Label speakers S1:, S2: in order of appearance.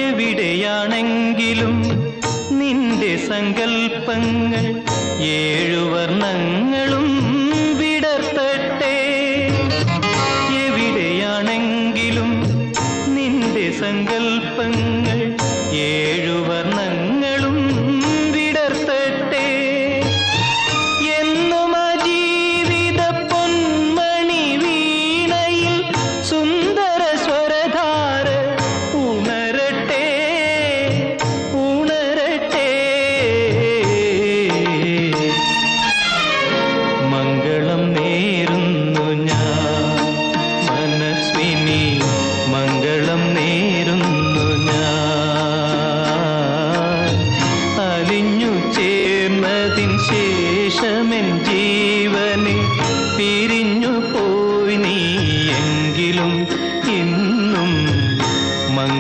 S1: എവിടെയാണെങ്കിലും നിന്റെ സങ്കൽപ്പങ്ങൾ ഏഴു വർണ്ണങ്ങളും വിടർത്തട്ടെ. എവിടെയാണെങ്കിലും നിന്റെ സങ്കൽപ്പങ്ങൾ ഏഴു